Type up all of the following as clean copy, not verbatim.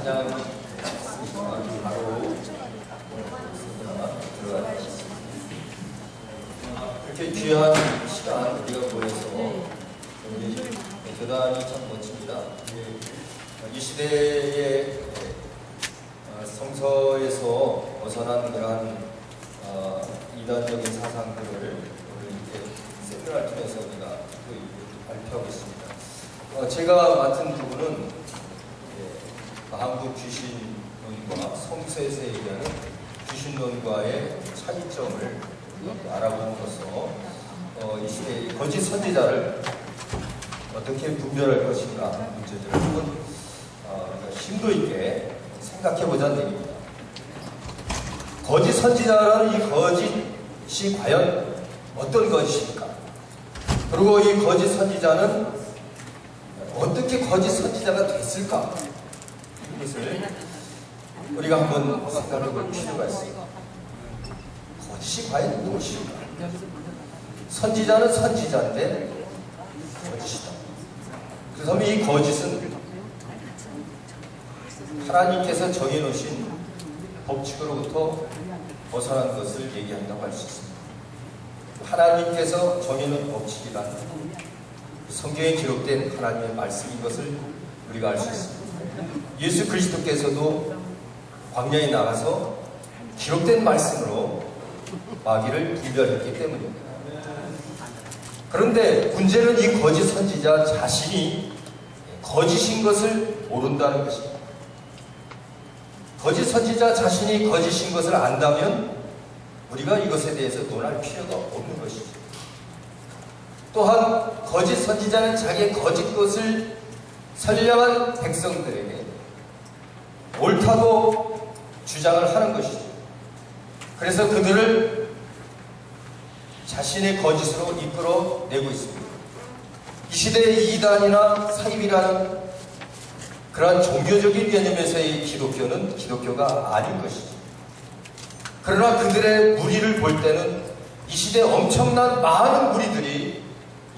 찬양 바로 들어가겠습니다. 이렇게 귀한 시간 우리가 모여서 대단히 참 멋집니다. 이 시대의 성서에서 벗어난 그러한 이단적인 사상들을 오늘 이렇게 세미나를 통해서 우리가 발표하고 있습니다. 제가 맡은 부분은 한국 귀신론과 성서에서 얘기하는 귀신론과의 차이점을 알아봄으로써 이 시대의 거짓 선지자를 어떻게 분별할 것인가 문제들을 한번 심도 있게 생각해보자는 얘기입니다. 거짓 선지자라는 이 거짓이 과연 어떤 것일까? 그리고 이 거짓 선지자는 어떻게 거짓 선지자가 됐을까? 이것을 우리가 한번 생각해볼 필요가 있습니다. 거짓이 과연 무엇일까? 선지자는 선지자인데 거짓이다. 그래서 이 거짓은 하나님께서 정해놓으신 법칙으로부터 벗어난 것을 얘기한다고 할 수 있습니다. 하나님께서 정해놓은 법칙이란 성경에 기록된 하나님의 말씀인 것을 우리가 알 수 있습니다. 예수 그리스도께서도 광야에 나가서 기록된 말씀으로 마귀를 분별했기 때문입니다. 그런데 문제는 이 거짓 선지자 자신이 거짓인 것을 모른다는 것입니다. 거짓 선지자 자신이 거짓인 것을 안다면 우리가 이것에 대해서 논할 필요가 없는 것이죠. 또한 거짓 선지자는 자기의 거짓 것을 선량한 백성들에게 옳다고 주장을 하는 것이죠. 그래서 그들을 자신의 거짓으로 이끌어내고 있습니다. 이 시대의 이단이나 사입이라는 그러한 종교적인 개념에서의 기독교는 기독교가 아닌 것이죠. 그러나 그들의 무리를 볼 때는 이 시대에 엄청난 많은 무리들이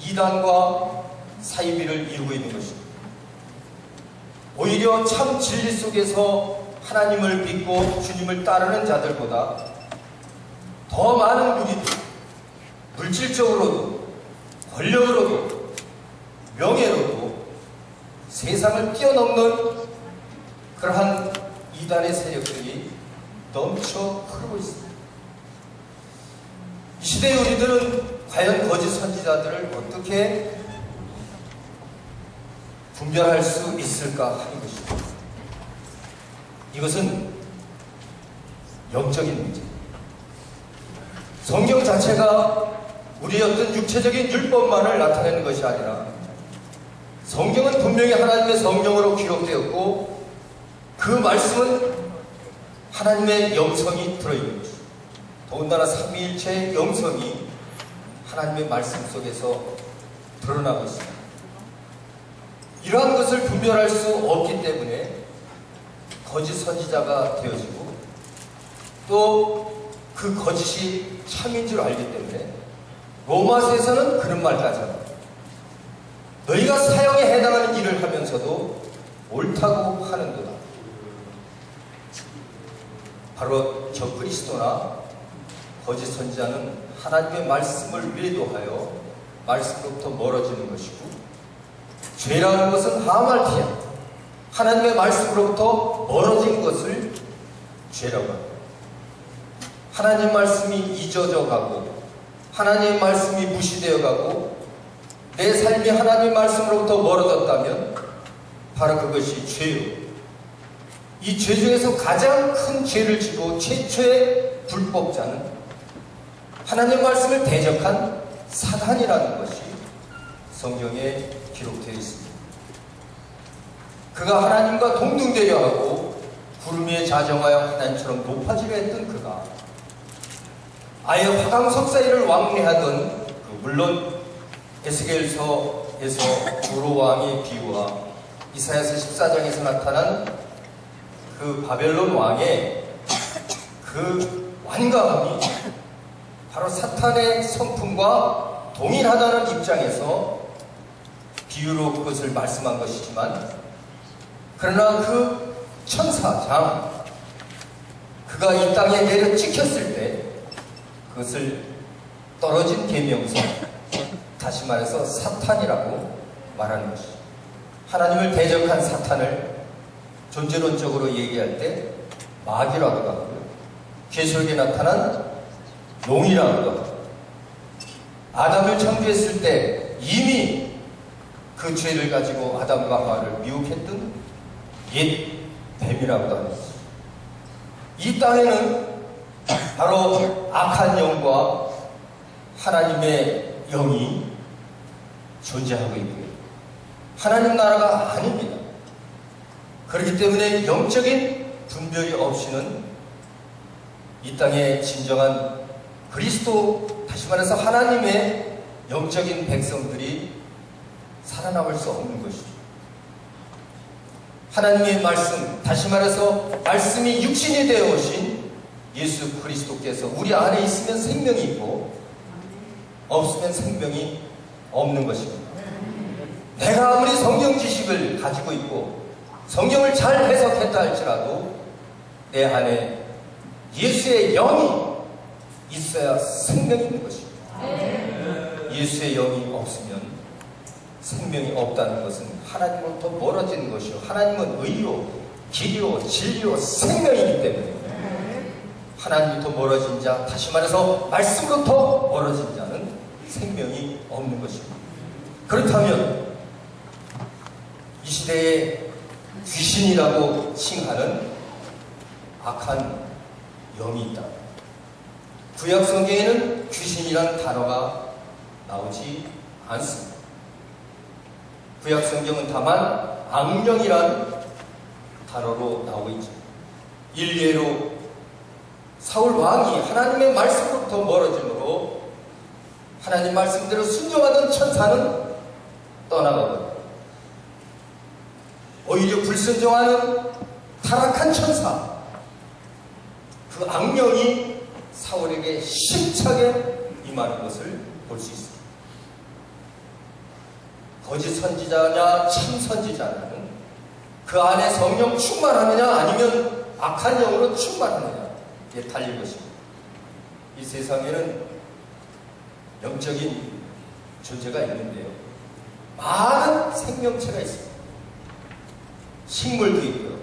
이단과 사이비를 이루고 있는 것입니다. 오히려 참 진리 속에서 하나님을 믿고 주님을 따르는 자들보다 더 많은 무리들, 물질적으로도 권력으로도 명예로도 세상을 뛰어넘는 그러한 이단의 세력들이 넘쳐 흐르고 있습니다. 이 시대의 우리들은 과연 거짓 선지자들을 어떻게 분별할 수 있을까 하는 것입니다. 이것은 영적인 문제입니다. 성경 자체가 우리의 어떤 육체적인 율법만을 나타내는 것이 아니라 성경은 분명히 하나님의 성경으로 기록되었고 그 말씀은 하나님의 영성이 들어있는 것입니다. 더군다나 삼위일체의 영성이 하나님의 말씀 속에서 드러나고 있습니다. 이러한 것을 분별할 수 없기 때문에 거짓 선지자가 되어지고 또 그 거짓이 참인 줄 알기 때문에 로마서에서는 그런 말까지 합니다. 너희가 사형에 해당하는 일을 하면서도 옳다고 하는도다. 바로 저 그리스도나 거짓 선지자는 하나님의 말씀을 외도하여 말씀으로부터 멀어지는 것이고 죄라는 것은 하말티야 하나님의 말씀으로부터 멀어진 것을 죄라고 합니다. 하나님 말씀이 잊어져 가고 하나님의 말씀이 무시되어 가고 내 삶이 하나님의 말씀으로부터 멀어졌다면 바로 그것이 죄요. 이 죄 중에서 가장 큰 죄를 지고 최초의 불법자는 하나님의 말씀을 대적한 사단이라는 것이 성경에 기록되어 있습니다. 그가 하나님과 동등되려 하고 구름 위에 자정하여 하나님처럼 높아지려 했던 그가 아예 화강석사일을 왕래하던 물론 에스겔서에서 두로 왕의 비유와 이사야서 14장에서 나타난 그 바벨론 왕의 그 완강함이 바로 사탄의 성품과 동일하다는 입장에서 비유로 그것을 말씀한 것이지만, 그러나 그 천사장, 그가 이 땅에 내려 찍혔을 때 그것을 떨어진 계명성, 다시 말해서 사탄이라고 말하는 것이죠. 하나님을 대적한 사탄을 존재론적으로 얘기할 때 마귀라고도 하고요, 계시록에 나타난 용이라고도 하고, 아담을 창조했을 때 이미 그 죄를 가지고 아담과 하와를 미혹했던 옛 뱀이라고도 합니다. 이 땅에는 바로 악한 영과 하나님의 영이 존재하고 있고요, 하나님 나라가 아닙니다. 그렇기 때문에 영적인 분별이 없이는 이 땅에 진정한 그리스도, 다시 말해서 하나님의 영적인 백성들이 살아남을 수 없는 것이죠. 하나님의 말씀, 다시 말해서 말씀이 육신이 되어 오신 예수 그리스도께서 우리 안에 있으면 생명이 있고 없으면 생명이 없는 것입니다. 내가 아무리 성경 지식을 가지고 있고 성경을 잘 해석했다 할지라도 내 안에 예수의 영이 있어야 생명이 있는 것입니다. 예수의 영이 없으면 생명이 없다는 것은 하나님으로부터 멀어지는 것이요, 하나님은 의요, 길이요, 진리요, 생명이기 때문에 하나님부터 멀어진 자, 다시 말해서 말씀으로부터 멀어진 자는 생명이 없는 것입니다. 그렇다면 이 시대에 귀신이라고 칭하는 악한 영이 있다. 구약 성경에는 귀신이라는 단어가 나오지 않습니다. 구약 성경은 다만 악령이라는 단어로 나오고 있죠. 일례로 사울 왕이 하나님의 말씀으로부터 멀어짐으로 하나님 말씀대로 순종하던 천사는 떠나가거든요. 오히려 불순종하는 타락한 천사, 그 악령이 사울에게 심차게 임하는 것을 볼 수 있습니다. 거짓 선지자냐 참 선지자냐는 그 안에 성령 충만하느냐 아니면 악한 영으로 충만하느냐에 달린 것입니다. 이 세상에는 영적인 존재가 있는데요, 많은 생명체가 있습니다. 식물도 있고요,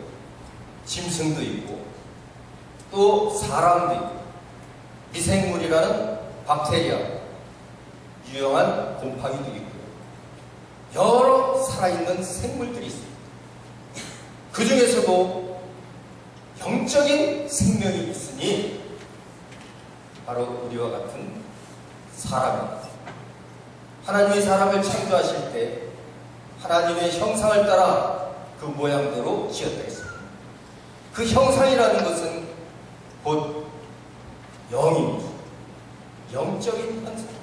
짐승도 있고, 또 사람도 있고, 미생물이라는 박테리아, 유용한 곰팡이도 있고요, 여러 살아있는 생물들이 있습니다. 그 중에서도 영적인 생명이 있으니 바로 우리와 같은 사람입니다. 하나님이 사람을 창조하실 때 하나님의 형상을 따라 그 모양대로 지었다 했습니다. 그 형상이라는 것은 곧 영입니다. 영적인 현상.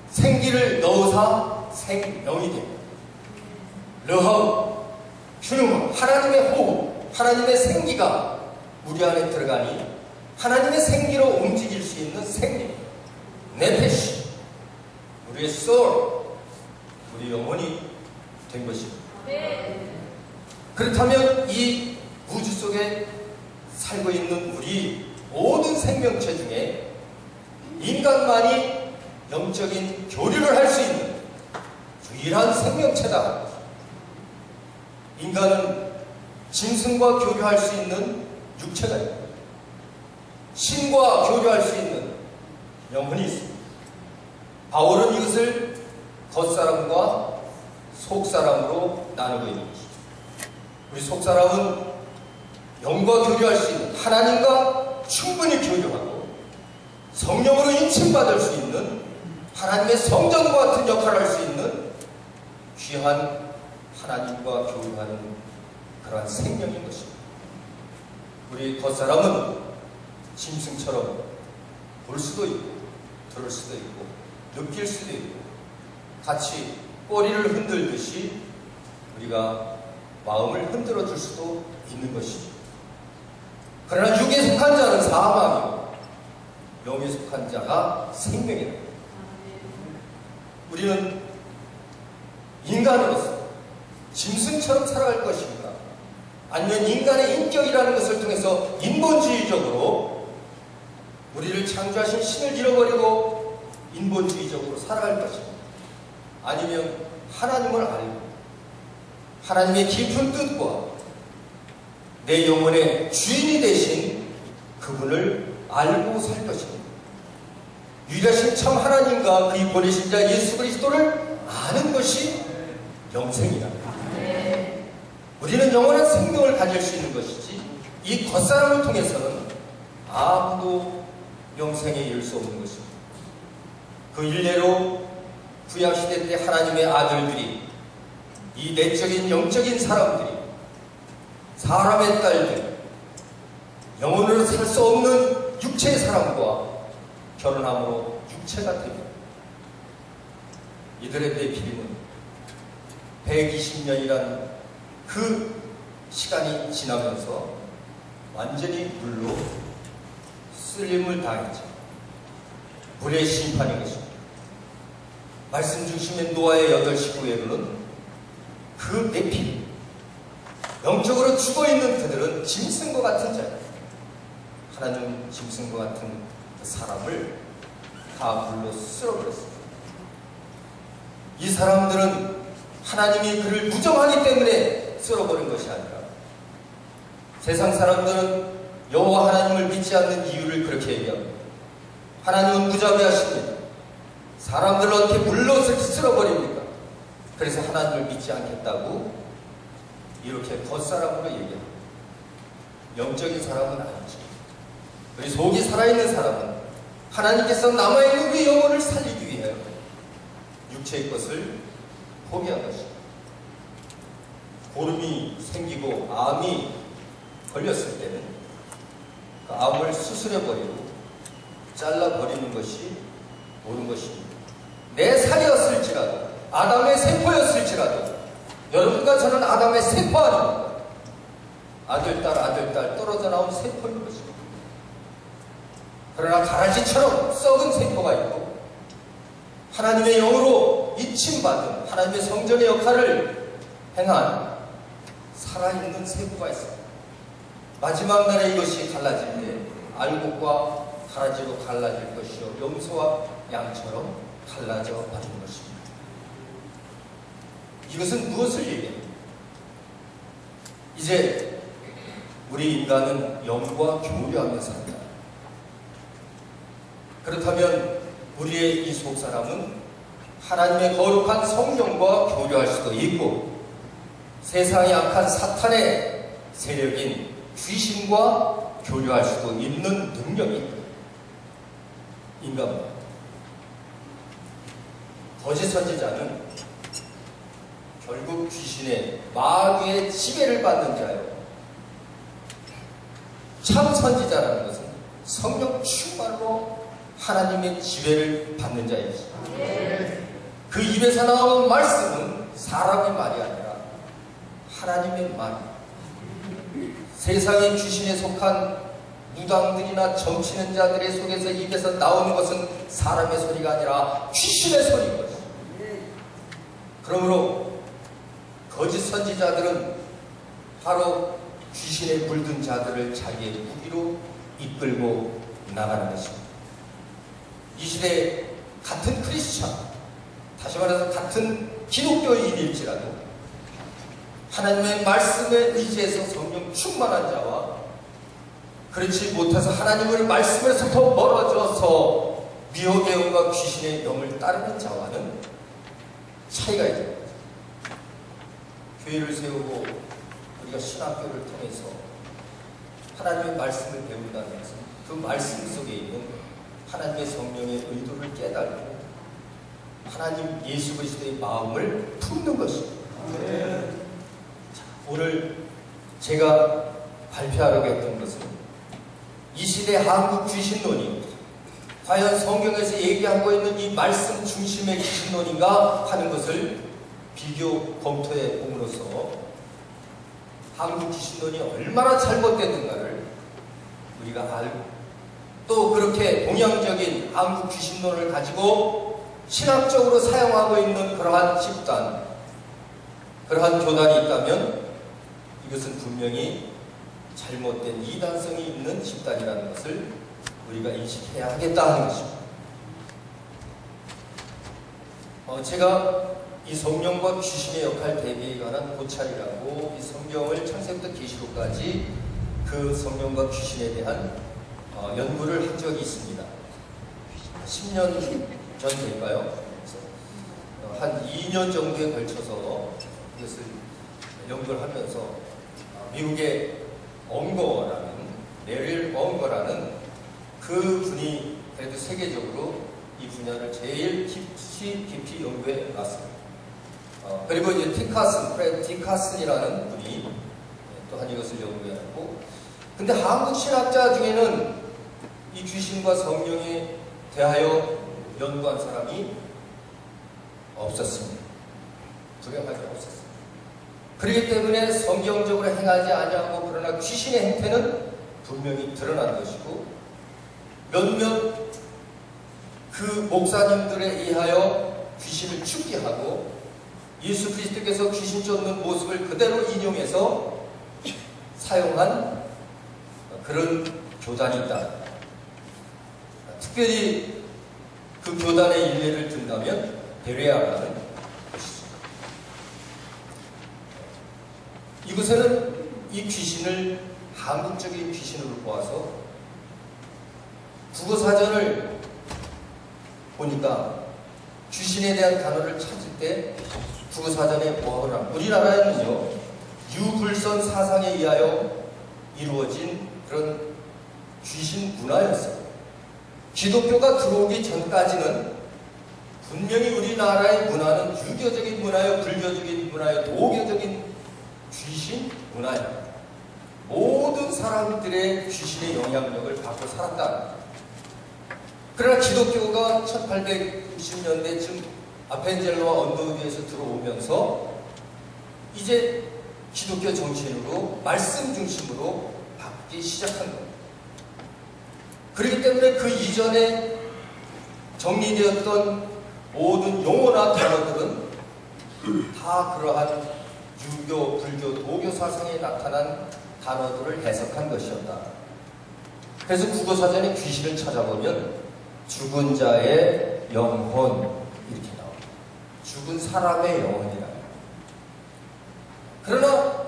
생기를 넣으사 생명이 됩니다. 르하우, 큐누마, 하나님의 호흡, 하나님의 생기가 우리 안에 들어가니 하나님의 생기로 움직일 수 있는 생명, 네페시, 우리의 소울, 우리 영혼이 된 것입니다. 그렇다면 이 우주 속에 살고 있는 우리 모든 생명체 중에 인간만이 영적인 교류를 할 수 있는 유일한 생명체다. 인간은 짐승과 교류할 수 있는 육체가 있고 신과 교류할 수 있는 영혼이 있습니다. 바울은 이것을 겉사람과 속사람으로 나누고 있는 것이죠. 우리 속사람은 영과 교류할 수 있는, 하나님과 충분히 교류하고 성령으로 인침받을 수 있는, 하나님의 성전과 같은 역할을 할 수 있는 귀한 하나님과 교류하는 그러한 생명인 것입니다. 우리 겉사람은 짐승처럼 볼 수도 있고 들을 수도 있고 느낄 수도 있고 같이 꼬리를 흔들듯이 우리가 마음을 흔들어 줄 수도 있는 것이죠. 그러나 육에 속한 자는 사망이고 영에 속한 자가 생명이다. 우리는 인간으로서 짐승처럼 살아갈 것인가 아니면 인간의 인격이라는 것을 통해서 인본주의적으로 우리를 창조하신 신을 잃어버리고 인본주의적으로 살아갈 것입니다. 아니면 하나님을 알고 하나님의 깊은 뜻과 내 영혼의 주인이 되신 그분을 알고 살 것입니다. 유일하신 참 하나님과 그의 보내신 자 예수 그리스도를 아는 것이 영생이다. 우리는 영원한 생명을 가질 수 있는 것이지 이 겉사람을 통해서는 아무도 영생에 이를 수 없는 것입니다. 그 일례로 구약시대 때 하나님의 아들들이 이 내적인 영적인 사람들이 사람의 딸들 영혼으로 살 수 없는 육체의 사람과 결혼함으로 육체가 됩니다. 이들의 내피림은 120년이라는 그 시간이 지나면서 완전히 물로 쓰림을 당했죠. 물의 심판인 것입니다. 말씀 중심의 노아의 8 식구에게는 그 내피림, 영적으로 죽어있는 그들은 짐승과 같은 자예요. 하나님 짐승과 같은 그 사람을 다 물로 쓸어버렸습니다. 이 사람들은 하나님이 그를 부정하기 때문에 쓸어버린 것이 아니라 세상 사람들은 여호와 하나님을 믿지 않는 이유를 그렇게 얘기합니다. 하나님은 무자비하십니다. 사람들을 어떻게 물로 쓸어버립니까? 그래서 하나님을 믿지 않겠다고 이렇게 겉사람으로 얘기합니다. 영적인 사람은 아니죠. 우리 속이 살아있는 사람은 하나님께서 남아있는 우리 영혼을 살리기 위해 육체의 것을 포기한 것입니다. 고름이 생기고 암이 걸렸을 때는 그 암을 수술해버리고 잘라버리는 것이 옳은 것입니다. 내 살이었을지라도 아담의 세포였을지라도 여러분과 저는 아담의 세포 아닙니까? 아들딸 떨어져 나온 세포인 것입니다. 그러나 가라지처럼 썩은 세포가 있고 하나님의 영으로 입침받은 하나님의 성전의 역할을 행한 살아있는 세포가 있습니다. 마지막 날에 이것이 갈라질 때 알곡과 가라지로 갈라질 것이요 염소와 양처럼 갈라져 버리는 것입니다. 이것은 무엇을 얘기합니까? 이제 우리 인간은 영과 교류하며 산다. 그렇다면 우리의 이 속사람은 하나님의 거룩한 성령과 교류할 수도 있고 세상의 악한 사탄의 세력인 귀신과 교류할 수도 있는 능력이 인간입니다. 거짓 선지자는 결국 귀신의 마귀의 지배를 받는 자예요. 참 선지자라는 것은 성령 충만으로 하나님의 지배를 받는 자이지. 그 입에서 나오는 말씀은 사람의 말이 아니라 하나님의 말입니다. 세상의 귀신에 속한 무당들이나 점치는 자들의 속에서 입에서 나오는 것은 사람의 소리가 아니라 귀신의 소리인 것이죠. 그러므로 거짓 선지자들은 바로 귀신에 물든 자들을 자기의 무기로 이끌고 나가는 것입니다. 이 시대에 같은 크리스찬, 다시 말해서 같은 기독교인일지라도 하나님의 말씀에 의지해서 성령 충만한 자와 그렇지 못해서 하나님의 말씀에서부터 멀어져서 미혹의 영과 귀신의 영을 따르는 자와는 차이가 있습니다. 교회를 세우고 우리가 신학교를 통해서 하나님의 말씀을 배운다는 것은 그 말씀 속에 있는 하나님의 성령의 의도를 깨달고 하나님 예수 그리스도의 마음을 품는 것입니다. 자, 오늘 제가 발표하려고 했던 것은 이 시대 한국 귀신론이 과연 성경에서 얘기하고 있는 이 말씀 중심의 귀신론인가 하는 것을 비교 검토해 봄으로써 한국 귀신론이 얼마나 잘못됐는가를 우리가 알고 또 그렇게 동양적인 한국 귀신론을 가지고 신학적으로 사용하고 있는 그러한 집단, 그러한 교단이 있다면 이것은 분명히 잘못된 이단성이 있는 집단이라는 것을 우리가 인식해야 하겠다 하는 것입니다. 제가 이 성령과 귀신의 역할 대비에 관한 고찰이라고 이 성경을 창세부터 계시록까지 그 성령과 귀신에 대한 연구를 한 적이 있습니다. 10년 전 될까요? 한 2년 정도에 걸쳐서 이것을 연구를 하면서 미국의 메릴 엉거라는 그 분이 그래도 세계적으로 이 분야를 제일 깊이 연구해 놨습니다. 그리고 이제 프레드 디카슨이라는 분이 또한 이것을 연구해놨고, 근데 한국 신학자 중에는 이 귀신과 성령에 대하여 연구한 사람이 없었습니다. 불행하게 없었습니다. 그렇기 때문에 성경적으로 행하지 아니하고 그러나 귀신의 행태는 분명히 드러난 것이고, 몇몇 그 목사님들에 의하여 귀신을 죽게 하고 예수 그리스도께서 귀신 쫓는 모습을 그대로 인용해서 사용한 그런 교단이 있다. 특별히 그 교단의 일례를 든다면 베레아라는 곳이죠. 이곳에는 이 귀신을 한국적인 귀신으로 보아서 국어사전을 보니까 귀신에 대한 단어를 찾을 때 국어사전에 뭐라고 하나, 우리나라에는요 유불선 사상에 의하여 이루어진 그런 귀신 문화였어요. 기독교가 들어오기 전까지는 분명히 우리나라의 문화는 유교적인 문화요, 불교적인 문화요, 도교적인 귀신 문화입니다. 모든 사람들의 귀신의 영향력을 받고 살았다. 그러나 기독교가 1860년대쯤 아펜젤로와 언더우드에서 들어오면서 이제 기독교 정신으로 말씀 중심으로 바뀌기 시작한 겁니다. 그렇기 때문에 그 이전에 정리되었던 모든 용어나 단어들은 다 그러한 유교, 불교, 도교 사상에 나타난 단어들을 해석한 것이었다. 그래서 국어사전에 귀신을 찾아보면 죽은 자의 영혼 이렇게 나옵니다. 죽은 사람의 영혼이라. 그러나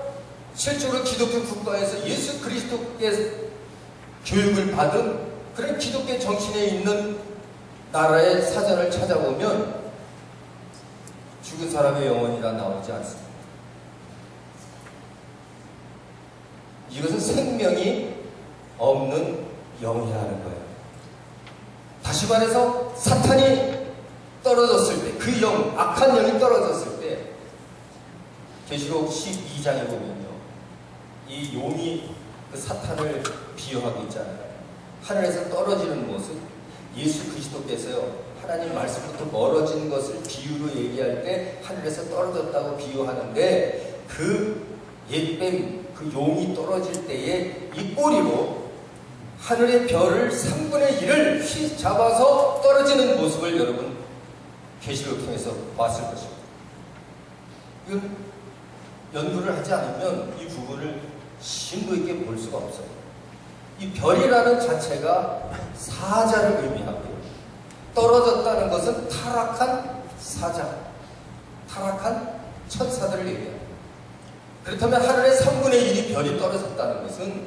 실제로 기독교 국가에서 예수 그리스도께서 교육을 받은 그런 기독교 정신에 있는 나라의 사전을 찾아보면 죽은 사람의 영혼이라 나오지 않습니다. 이것은 생명이 없는 영이라는 거예요. 다시 말해서 사탄이 떨어졌을 때, 그 영, 악한 영이 떨어졌을 때, 계시록 12장에 보면요, 이 용이 그 사탄을 비유하고 있잖아요. 하늘에서 떨어지는 모습, 예수 그리스도께서요, 하나님 말씀부터 멀어진 것을 비유로 얘기할 때 하늘에서 떨어졌다고 비유하는데, 그 옛뱀, 그 용이 떨어질 때에 이 꼬리로 하늘의 별을 3분의 1을 휘 잡아서 떨어지는 모습을 여러분 계시록을 통해서 봤을 것입니다. 이건 연구를 하지 않으면 이 부분을 심도 있게 볼 수가 없어요. 이 별이라는 자체가 사자를 의미하고요. 떨어졌다는 것은 타락한 사자, 타락한 천사들을 얘기합니다. 그렇다면 하늘의 3분의 1이 별이 떨어졌다는 것은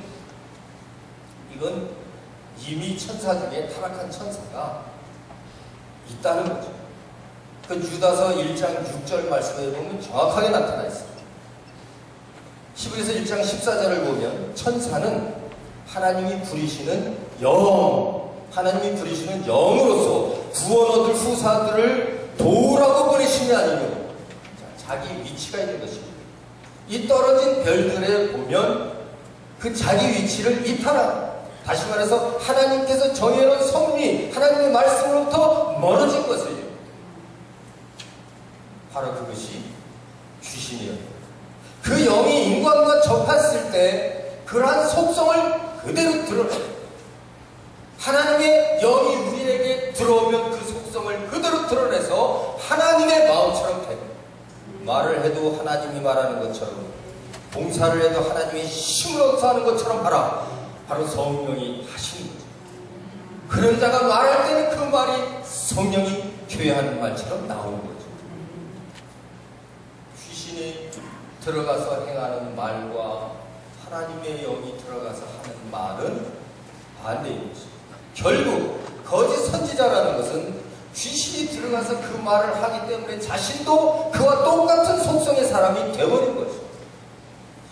이건 이미 천사 중에 타락한 천사가 있다는 거죠. 그 유다서 1장 6절 말씀에 보면 정확하게 나타나 있습니다. 히브리서 1장 14절을 보면 천사는 하나님이 부리시는 영, 하나님이 부리시는 영으로서 구원 얻을 후사들을 도우라고 보내심이 아니며 자기 위치가 있는 것입니다. 이 떨어진 별들에 보면 그 자기 위치를 이탈합니다. 다시 말해서 하나님께서 정해놓은 섭리, 하나님의 말씀으로부터 멀어진 것을, 바로 그것이 귀신이에요. 그 영이 인간과 접했을 때 그러한 속성을 그대로 드러내요. 하나님의 영이 우리에게 들어오면 그 속성을 그대로 드러내서 하나님의 마음처럼 돼요. 말을 해도 하나님이 말하는 것처럼, 봉사를 해도 하나님의 힘을 얻어 하는 것처럼 하라. 바로 성령이 하시는 거죠. 그런 자가 말할 때는 그 말이 성령이 교회 하는 말처럼 나오는 거죠. 귀신이 들어가서 행하는 말과 하나님의 영이 들어가서 하는 말은 반대인 것이죠. 결국 거짓 선지자라는 것은 귀신이 들어가서 그 말을 하기 때문에 자신도 그와 똑같은 속성의 사람이 되어버린 것이죠.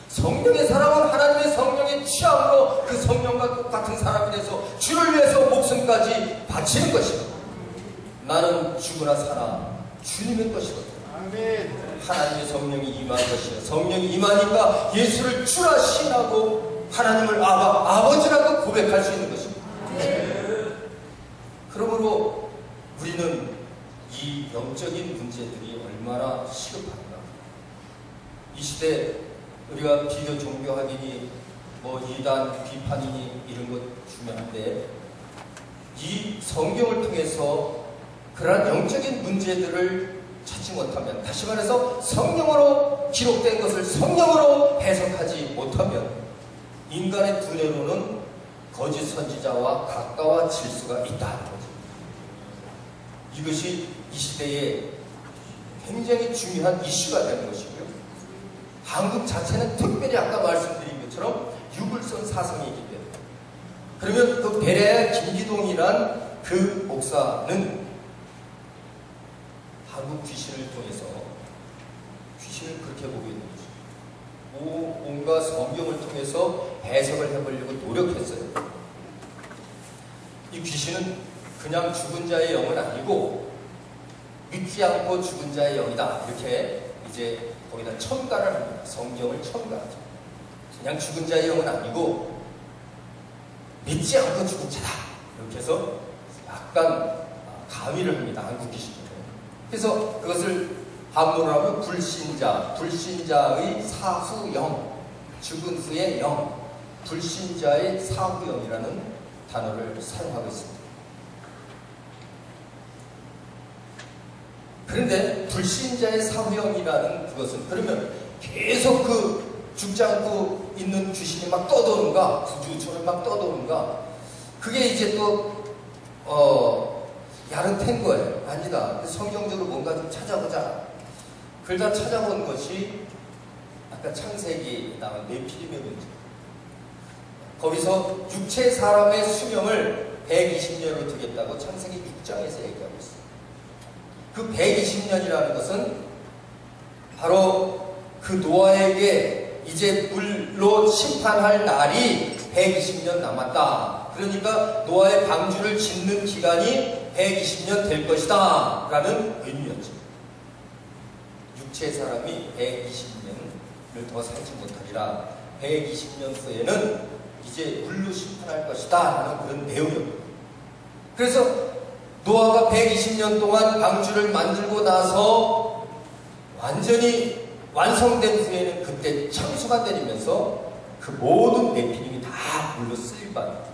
성령의 사람은 하나님의 성령의 취함으로 그 성령과 똑같은 사람이 돼서 주를 위해서 목숨까지 바치는 것이고, 나는 죽으나 사나 주님의 것이거든. 하나님의 성령이 임한 것이요, 성령이 임하니까 예수를 주라 시인하고 하나님을 아버지라고 고백할 수 있는 것입니다. 그러므로 우리는 이 영적인 문제들이 얼마나 시급한가. 이 시대 우리가 비교 종교학이니 이단 비판이니 이런 것 중요한데, 이 성경을 통해서 그러한 영적인 문제들을 찾지 못하면, 다시 말해서 성령으로 기록된 것을 성령으로 해석하지 못하면 인간의 두뇌로는 거짓 선지자와 가까워질 수가 있다는 거죠. 이것이 이 시대에 굉장히 중요한 이슈가 되는 것이고요. 한국 자체는 특별히 아까 말씀드린 것처럼 유불선 사상이기 때문에, 그러면 그 베레아 김기동이란 그 목사는 한국 귀신을 통해서 귀신을 그렇게 보고 있는 거죠. 온갖 성경을 통해서 해석을 해보려고 노력했어요. 이 귀신은 그냥 죽은 자의 영은 아니고 믿지 않고 죽은 자의 영이다, 이렇게 이제 거기다 첨가를 합니다. 성경을 첨가하죠. 그냥 죽은 자의 영은 아니고 믿지 않고 죽은 자다, 이렇게 해서 약간 가위를 합니다. 한국 귀신은. 그래서 그것을 한문으로 하면 불신자의 사후영, 죽은 후의 영, 불신자의 사후영이라는 단어를 사용하고 있습니다. 그런데 불신자의 사후영이라는 그것은, 그러면 계속 그 죽지 않고 있는 귀신이 막 떠도는가, 구주처럼 막 떠도는가, 그게 이제 또 야릇한 거예요. 아니다. 성경적으로 뭔가 좀 찾아보자. 그러다 찾아본 것이 아까 창세기 나온 네피림의 문제. 거기서 육체 사람의 수명을 120년으로 두겠다고 창세기 6장에서 얘기하고 있어요. 그 120년이라는 것은 바로 그 노아에게 이제 물로 심판할 날이 120년 남았다. 그러니까 노아의 방주를 짓는 기간이 120년 될 것이다 라는 의미였죠. 육체 사람이 120년을 더 살지 못하리라. 120년 후에는 이제 물로 심판할 것이다 라는 그런 내용이었고, 그래서 노아가 120년 동안 방주를 만들고 나서 완전히 완성된 후에는 그때 참수가 내리면서 그 모든 네피림이 다 물로 쓸입합니다.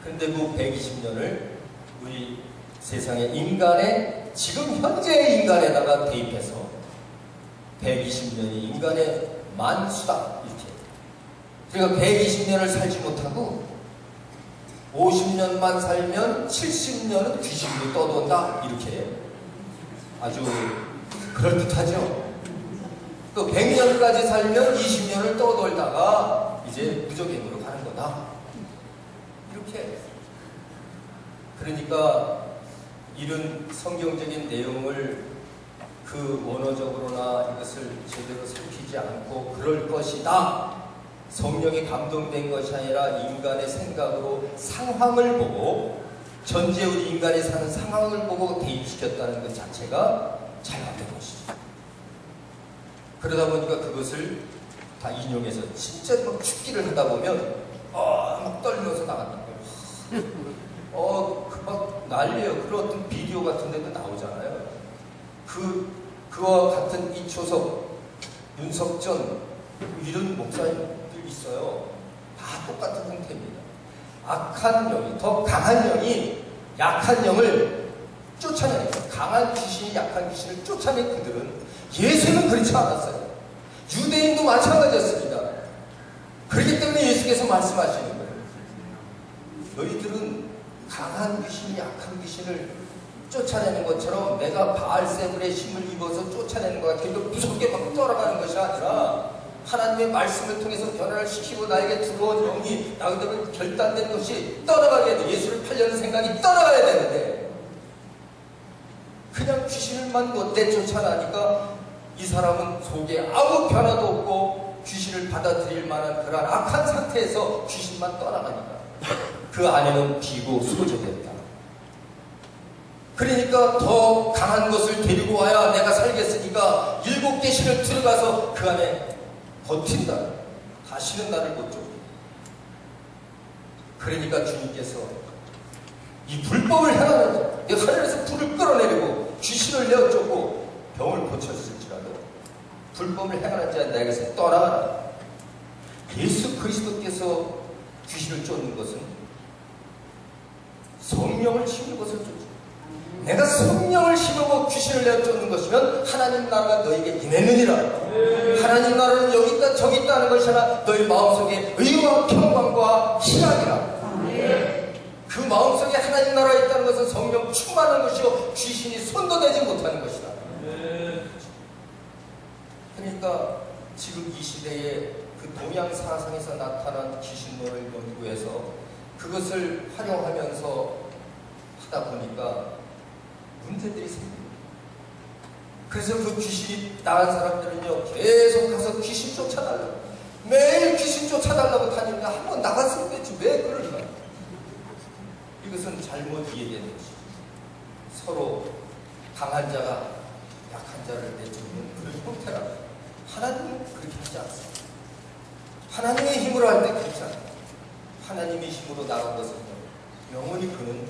그런데 그 120년을 우리 세상의 인간의, 지금 현재의 인간에다가 대입해서 120년이 인간의 만수다, 이렇게. 그러니까 120년을 살지 못하고 50년만 살면 70년은 귀신으로 떠돈다, 이렇게 아주 그럴듯하죠. 또 100년까지 살면 20년을 떠돌다가 이제 무적행으로 가는 거다, 이렇게. 그러니까 이런 성경적인 내용을 그 원어적으로나 이것을 제대로 살피지 않고 그럴 것이다, 성령이 감동된 것이 아니라 인간의 생각으로 상황을 보고, 전제 우리 인간이 사는 상황을 보고 대입시켰다는 것 자체가 잘못된 것이죠. 그러다 보니까 그것을 다 인용해서 진짜 막 죽기를 하다 보면 막 떨면서 나간다는 거예요. 막 난리예요. 그런 어떤 비디오 같은 데도 나오잖아요. 그와 같은 이초석, 윤석전, 이런 목사님들 있어요. 다 똑같은 형태입니다. 악한 영이, 더 강한 영이 약한 영을 쫓아내니까, 강한 귀신이 약한 귀신을 쫓아낸 그들은, 예수는 그렇지 않았어요. 유대인도 마찬가지였습니다. 그렇기 때문에 예수께서 말씀하시는 거예요. 너희들은 강한 귀신이 약한 귀신을 쫓아내는 것처럼 내가 바알세불의 힘을 입어서 쫓아내는 것 같아요. 무섭게 막 떠나가는 것이 아니라 하나님의 말씀을 통해서 변화를 시키고 나에게 들어온 영이 나그대로 결단된 것이 떠나가게 돼. 예수를 팔려는 생각이 떠나가야 되는데 그냥 귀신을만 내쫓아나니까 이 사람은 속에 아무 변화도 없고 귀신을 받아들일 만한 그런 악한 상태에서 귀신만 떠나가니까 그 안에는 비고 소조됐다. 그러니까 더 강한 것을 데리고 와야 내가 살겠으니까 7개 신을 들어가서 그 안에 버틴다. 다시는 나를 못 쫓게. 그러니까 주님께서 이 불법을 행하면서 하늘에서 불을 끌어내리고 귀신을 내어 쫓고 병을 고쳤을지라도 불법을 행하는 자는 내게서 떠나가라. 예수 그리스도께서 귀신을 쫓는 것은 성령을 심는 것을 쫓죠. 내가 성령을 심고 귀신을 내어 쫓는 것이면 하나님 나라가 너에게 임했느니라. 하나님 나라는 여기 있다 저기 있다는 것이 아니라 너희 마음속에 의와 평강과 희락이라. 그 마음속에 하나님 나라에 있다는 것은 성령 충만한 것이요 귀신이 손도 대지 못하는 것이다. 그러니까 지금 이 시대에 그 동양 사상에서 나타난 귀신론을 연구해서 그것을 활용하면서 하다 보니까 문제들이 생깁니다. 그래서 그 귀신이 나간 사람들은요 계속 가서 귀신 쫓아달라고 매일 귀신 쫓아달라고 다니는데 한번 나갔을 때지 왜 그럴까? 이것은 잘못 이해되는 것이죠. 서로 강한 자가 약한 자를 내쫓는 그런 형태라. 하나님은 그렇게 하지 않습니다. 하나님의 힘으로 할 때 그렇지 않아요. 하나님의 힘으로 나간 것은 영원히 그는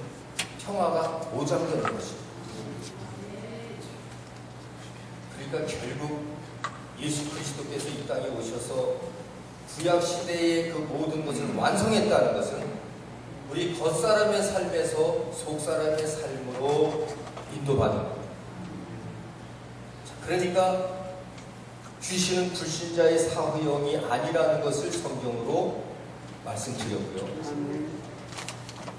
평화가 보장되는 것입니다. 그러니까 결국 예수 그리스도께서 이 땅에 오셔서 구약 시대의 그 모든 것을 완성했다는 것은 우리 겉사람의 삶에서 속사람의 삶으로 인도받은 겁니다. 그러니까 귀신은 불신자의 사후형이 아니라는 것을 성경으로 말씀드렸고요.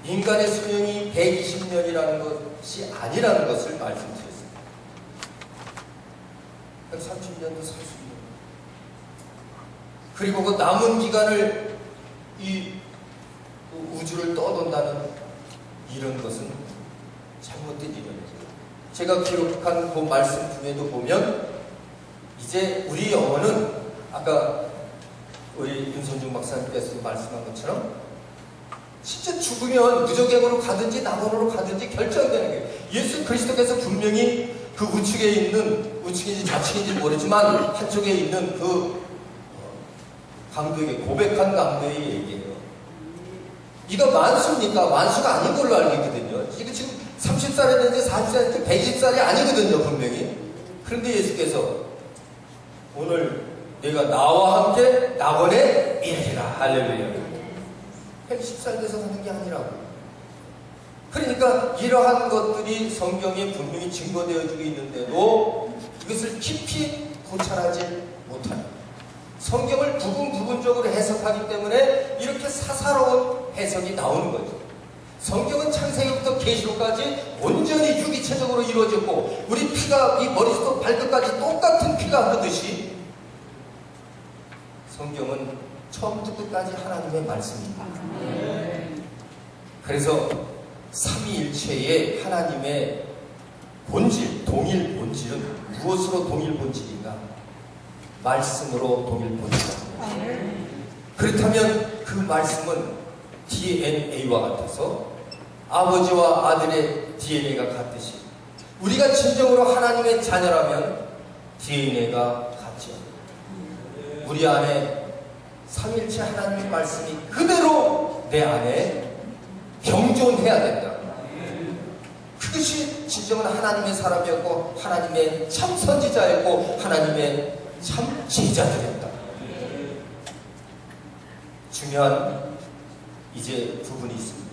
인간의 수명이 120년이라는 것이 아니라는 것을 말씀드렸습니다. 130년도 살 수 있는. 그리고 그 남은 기간을 이 우주를 떠돈다는 이런 것은 잘못된 이론이죠. 제가 기록한 그 말씀 중에도 보면 이제 우리 영혼은 아까 우리 윤선중 박사님께서 말씀한 것처럼 진짜 죽으면 무저갱으로 가든지 낙원으로 가든지 결정되는 거예요. 예수 그리스도께서 분명히 그 우측에 있는 우측인지 좌측인지 모르지만 한쪽에 있는 그 강도에게 고백한 강도의 얘기예요. 이거 만수입니까? 만수가 아닌 걸로 알고 있거든요. 이거 지금 30살이 됐는지 40살이 됐는지 120살이 아니거든요, 분명히. 그런데 예수께서 오늘 내가 나와 함께 낙원에 이르리라. 할렐루야. 110살 돼서 하는 게 아니라고. 그러니까 이러한 것들이 성경에 분명히 증거되어지고 있는데도 이것을 깊이 고찰하지 못합니다. 성경을 부분적으로 해석하기 때문에 이렇게 사사로운 해석이 나오는 거죠. 성경은 창세기부터 계시록까지 온전히 유기체적으로 이루어졌고 우리 피가 이 머리부터 발끝까지 똑같은 피가 흐르듯이 성경은 처음부터 끝까지 하나님의 말씀입니다. 그래서 삼위일체의 하나님의 본질, 동일 본질은 무엇으로 동일 본질인가? 말씀으로 동일 본질입니다. 그렇다면 그 말씀은 DNA와 같아서 아버지와 아들의 DNA가 같듯이 우리가 진정으로 하나님의 자녀라면 DNA가 같죠. 우리 안에 삼일체 하나님의 말씀이 그대로 내 안에 경존해야 된다. 그것이 진정한 하나님의 사람이었고 하나님의 참 선지자였고 하나님의 참 제자들이었다. 중요한 이제 부분이 있습니다.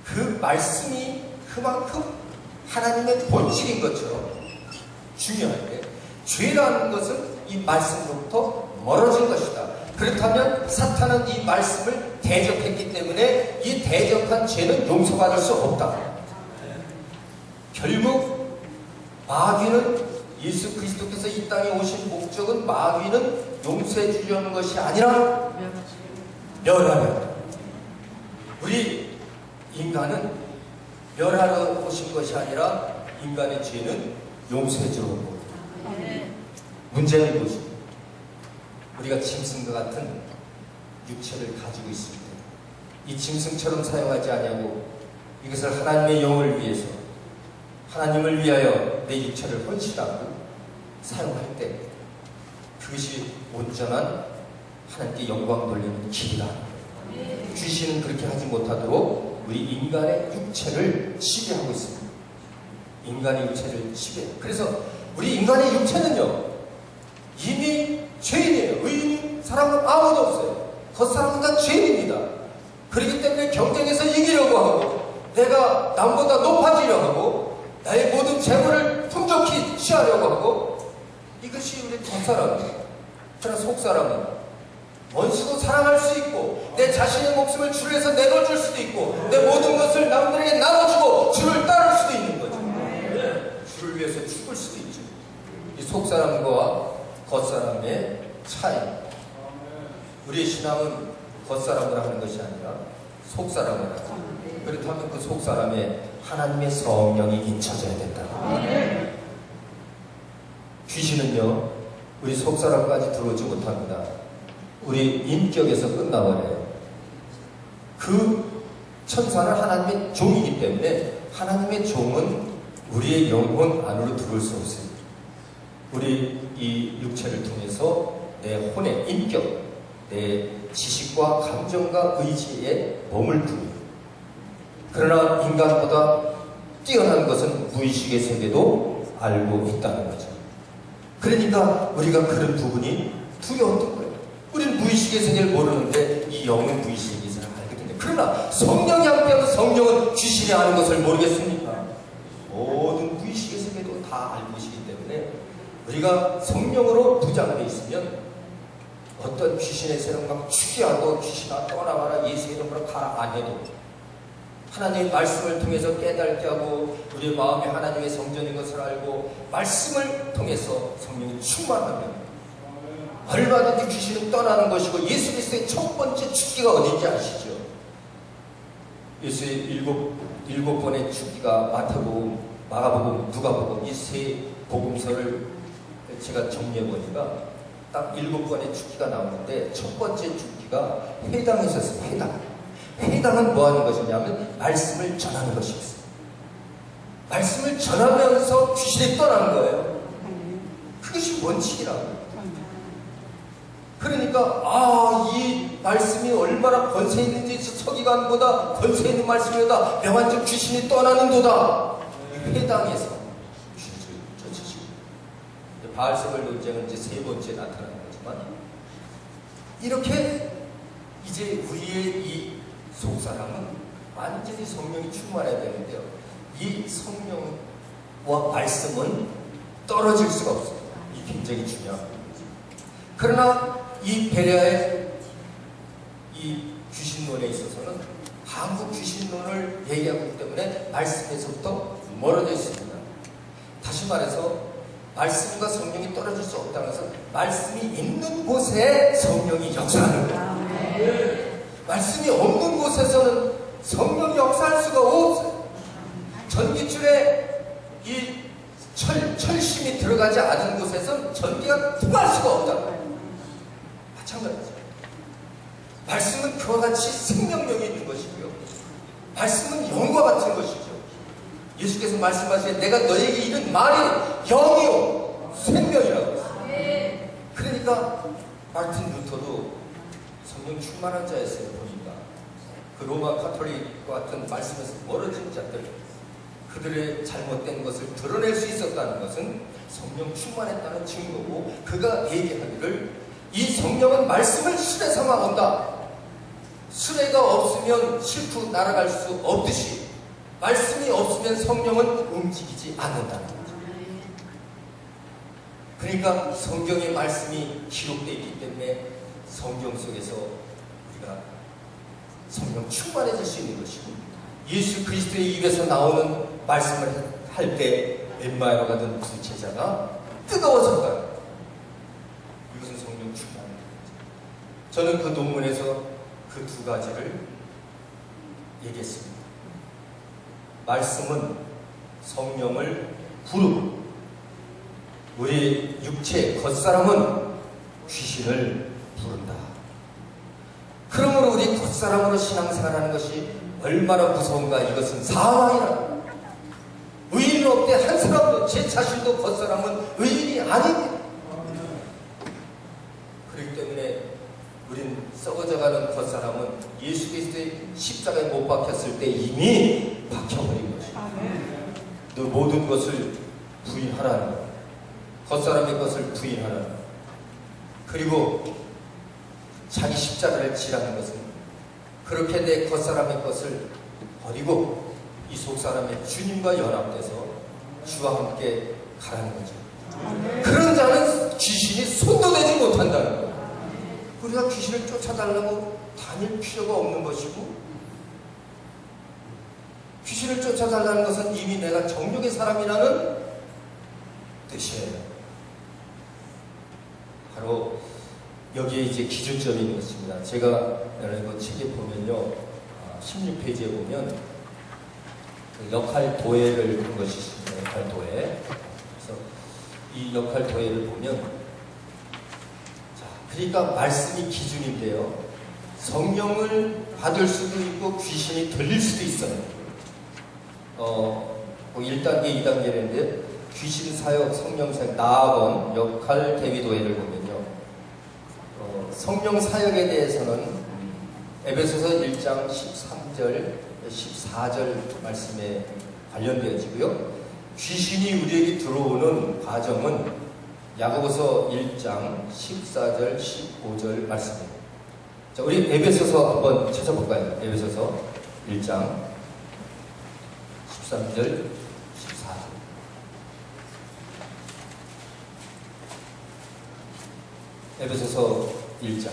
그 말씀이 그만큼 하나님의 본질인 것처럼 중요한데 죄라는 것은 이 말씀으로부터 멀어진 것이다. 그렇다면 사탄은 이 말씀을 대적했기 때문에 이 대적한 죄는 용서받을 수 없다. 결국 마귀는, 예수 그리스도께서 이 땅에 오신 목적은 마귀는 용서해 주려는 것이 아니라 멸하려. 우리 인간은 멸하러 오신 것이 아니라 인간의 죄는 용서해 주러 온 겁니다. 문제는 무엇입니까? 우리가 짐승과 같은 육체를 가지고 있습니다. 이 짐승처럼 사용하지 아니하고 이것을 하나님의 영을 위해서, 하나님을 위하여 내 육체를 헌신하고 사용할 때 그것이 온전한 하나님께 영광 돌리는 길이다. 귀신은 그렇게 하지 못하도록 우리 인간의 육체를 지배하고 있습니다. 인간의 육체를 지배. 그래서 우리 인간의 육체는요, 이미 죄인이에요. 의인 사람은 아무도 없어요. 겉사람은 다 죄인입니다. 그렇기 때문에 경쟁에서 이기려고 하고, 내가 남보다 높아지려고 하고, 나의 모든 재물을 풍족히 취하려고 하고, 이것이 우리 겉사람이에요. 그러나 속사람은 원수도 사랑할 수 있고, 내 자신의 목숨을 주를 위해서 내어줄 수도 있고, 내 모든 것을 남들에게 나눠주고 주를 따를 수도 있는 거죠. 주를 위해서 죽을 수도 있죠. 이 속사람과 겉사람의 차이. 우리의 신앙은 겉사람을 하는 것이 아니라 속사람을 하죠. 그렇다면 그 속사람에 하나님의 성령이 인쳐져야 된다. 귀신은요, 우리 속사람까지 들어오지 못합니다. 우리 인격에서 끝나버려요. 그 천사는 하나님의 종이기 때문에 하나님의 종은 우리의 영혼 안으로 들어올 수 없습니다. 우리 이 육체를 통해서 내 혼의 인격, 내 지식과 감정과 의지에 몸을 둡니다. 그러나 인간보다 뛰어난 것은 무의식의 세계도 알고 있다는 거죠. 그러니까 우리가 그런 부분이 두려웠던 거예요. 우리는 무의식의 세계를 모르는데 이 영은 무의식의 세계를 알게 됩니다. 그러나 성령이 함께하면 성령은 귀신이 아는 것을 모르겠습니까? 모든 무의식의 세계도 다 알고 계시기 때문에 우리가 성령으로 부장되어 있으면 어떤 귀신의 세력과 추기하고 귀신아 떠나가라, 예수의 이름으로 가라 안 해도 하나님의 말씀을 통해서 깨닫게 하고 우리의 마음이 하나님의 성전인 것을 알고 말씀을 통해서 성령이 충만하면 얼마든지 귀신은 떠나는 것이고, 예수 그리스도의 첫 번째 죽기가 어딘지 아시죠? 예수의 일곱 번의 죽기가 마태복음, 마가복음, 누가복음 이 세 복음서를 제가 정리해보니까 딱 7번의 죽기가 나오는데 첫 번째 죽기가 회당에 있었어요. 회당은 뭐 하는 것이냐면 말씀을 전하는 것이었어요. 말씀을 전하면서 귀신이 떠나는 거예요. 그것이 원칙이라고. 그러니까 이 말씀이 얼마나 권세 있는지 서기관보다 권세 있는 말씀이다. 명한적 귀신이 떠나는도다. 회당에서 귀신을 쫓으시고, 바알세벌 논쟁은 이제 세 번째 나타나는 거지만, 이렇게 이제 우리의 이 속사람은 완전히 성령이 충만해야 되는데요, 이 성령과 말씀은 떨어질 수가 없습니다. 이게 굉장히 중요합니다. 그러나 이 베레아의 이 귀신론에 있어서는 한국 귀신론을 얘기하고 있기 때문에 말씀에서부터 멀어져 있습니다. 다시 말해서 말씀과 성령이 떨어질 수 없다는 것은 말씀이 있는 곳에 성령이 역사하는 거예요. 말씀이 없는 곳에서는 성령이 역사할 수가 없어요. 전기줄에 이 철심이 들어가지 않은 곳에서는 전기가 통할 수가 없다는 거예요. 마찬가지죠. 말씀은 그와 같이 생명력이 있는 것이고요, 말씀은 영과 같은 것이죠. 예수께서 말씀하시기에 내가 너에게 이른 말이 영이요 생명이라고 했어요. 그러니까 마르틴 루터도 성령 충만한 자였어요. 보니까 그 로마 카톨릭과 같은 말씀에서 멀어진 자들, 그들의 잘못된 것을 드러낼 수 있었다는 것은 성령 충만했다는 증거고, 그가 얘기하기를 이 성령은 말씀을 수레 삼아 온다. 수레가 없으면 실컷 날아갈 수 없듯이 말씀이 없으면 성령은 움직이지 않는다는 거죠. 그러니까 성경의 말씀이 기록되어 있기 때문에 성경 속에서 우리가 성령 충만해질 수 있는 것이고, 예수 그리스도의 입에서 나오는 말씀을 할 때 엠마에로 가던 두 제자가 뜨거워졌다. 이것은 성령 충만입니다. 저는 그 논문에서 그 두 가지를 얘기했습니다. 말씀은 성령을 부르고, 우리 육체 겉사람은 귀신을 부른다. 그러므로 우리 겉사람으로 신앙생활하는 것이 얼마나 무서운가. 이것은 사망이라. 의인은 없대. 한 사람도, 제 자신도 겉사람은 의인이 아닙니다. 그렇기 때문에 우린 썩어져가는 겉사람은 예수 그리스도의 십자가에 못 박혔을 때 이미 박혀버린 것입니다. 너 모든 것을 부인하라는 것, 겉사람의 것을 부인하라는 것, 그리고 자기 십자가를 지라는 것은 그렇게 내 겉사람의 것을 버리고 이 속사람의 주님과 연합돼서 주와 함께 가라는 거죠. 그런 자는 귀신이 손도 대지 못한다는 거예요. 우리가 귀신을 쫓아달라고 다닐 필요가 없는 것이고, 귀신을 쫓아달라는 것은 이미 내가 정욕의 사람이라는 뜻이에요. 바로 여기에 이제 기준점이 있는 것입니다. 제가 이거 책에 보면요, 16페이지에 보면 그 역할 도해를 한 것이 있습니다. 역할 도해. 그래서 이 역할 도해를 보면, 자, 그러니까 말씀이 기준인데요, 성령을 받을 수도 있고 귀신이 들릴 수도 있어요. 1단계, 2단계인데 귀신 사역, 성령 사역, 나아건 역할 대위 도해를 보면요, 성령 사역에 대해서는 에베소서 1장 13절, 14절 말씀에 관련되어지고요, 귀신이 우리에게 들어오는 과정은 야고보서 1장 14절, 15절 말씀입니다. 자, 우리 에베소서 한번 찾아볼까요? 에베소서 1장 13절, 14절. 에베소서 1장